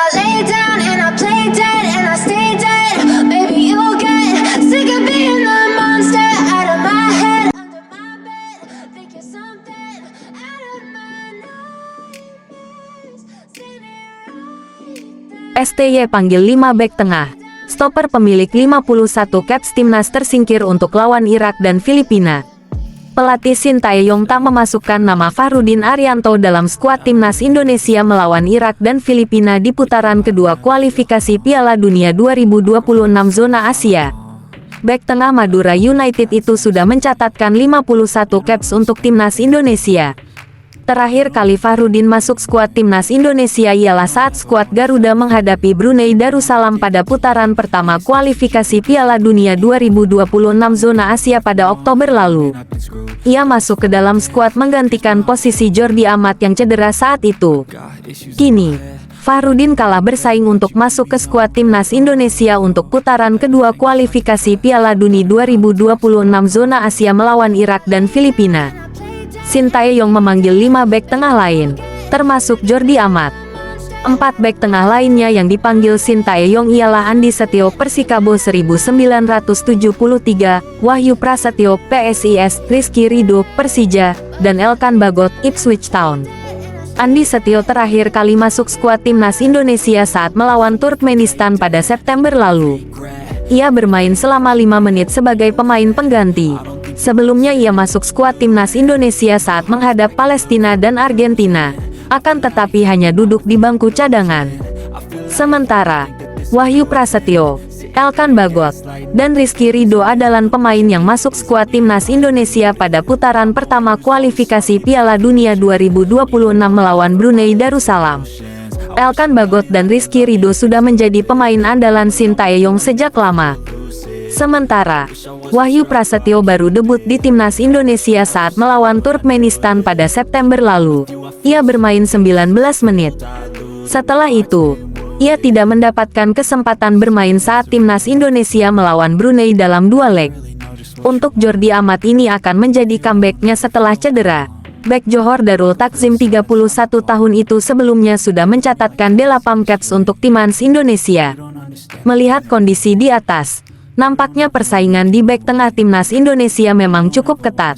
I lay down and I play dead and I stay dead. Maybe you'll get sick of being the monster out of my head, under my bed. Think you're something out of my nightmares. Standing right there. STY panggil 5 bek tengah. Stopper pemilik 51 caps timnas tersingkir untuk lawan Irak dan Filipina. Pelatih Sintayong tak memasukkan nama Fahrudin Arianto dalam skuad timnas Indonesia melawan Irak dan Filipina di putaran kedua kualifikasi Piala Dunia 2026 zona Asia. Bek tengah Madura United itu sudah mencatatkan 51 caps untuk timnas Indonesia. Terakhir kali Fahrudin masuk skuad timnas Indonesia ialah saat skuad Garuda menghadapi Brunei Darussalam pada putaran pertama kualifikasi Piala Dunia 2026 zona Asia pada Oktober lalu. Ia masuk ke dalam skuad menggantikan posisi Jordi Amat yang cedera saat itu. Kini, Fahrudin kalah bersaing untuk masuk ke skuad timnas Indonesia untuk putaran kedua kualifikasi Piala Dunia 2026 zona Asia melawan Irak dan Filipina. Sintayong memanggil 5 bek tengah lain, termasuk Jordi Amat. 4 bek tengah lainnya yang dipanggil Sintayong ialah Andi Setio Persikabo 1973, Wahyu Prasetyo PSIS, Rizky Ridho Persija, dan Elkan Bagot Ipswich Town. Andi Setio terakhir kali masuk skuad timnas Indonesia saat melawan Turkmenistan pada September lalu. Ia bermain selama 5 menit sebagai pemain pengganti. Sebelumnya ia masuk skuad timnas Indonesia saat menghadap Palestina dan Argentina, akan tetapi hanya duduk di bangku cadangan. Sementara, Wahyu Prasetyo, Elkan Bagot, dan Rizky Ridho adalah pemain yang masuk skuad timnas Indonesia pada putaran pertama kualifikasi Piala Dunia 2026 melawan Brunei Darussalam. Elkan Bagot dan Rizky Ridho sudah menjadi pemain andalan Sintayong sejak lama. Sementara, Wahyu Prasetyo baru debut di timnas Indonesia saat melawan Turkmenistan pada September lalu. Ia bermain 19 menit. Setelah itu, ia tidak mendapatkan kesempatan bermain saat timnas Indonesia melawan Brunei dalam 2 leg. Untuk Jordi Amat ini akan menjadi comeback-nya setelah cedera. Bek Johor Darul Takzim 31 tahun itu sebelumnya sudah mencatatkan 8 caps untuk timnas Indonesia. Melihat kondisi di atas, nampaknya persaingan di bek tengah timnas Indonesia memang cukup ketat.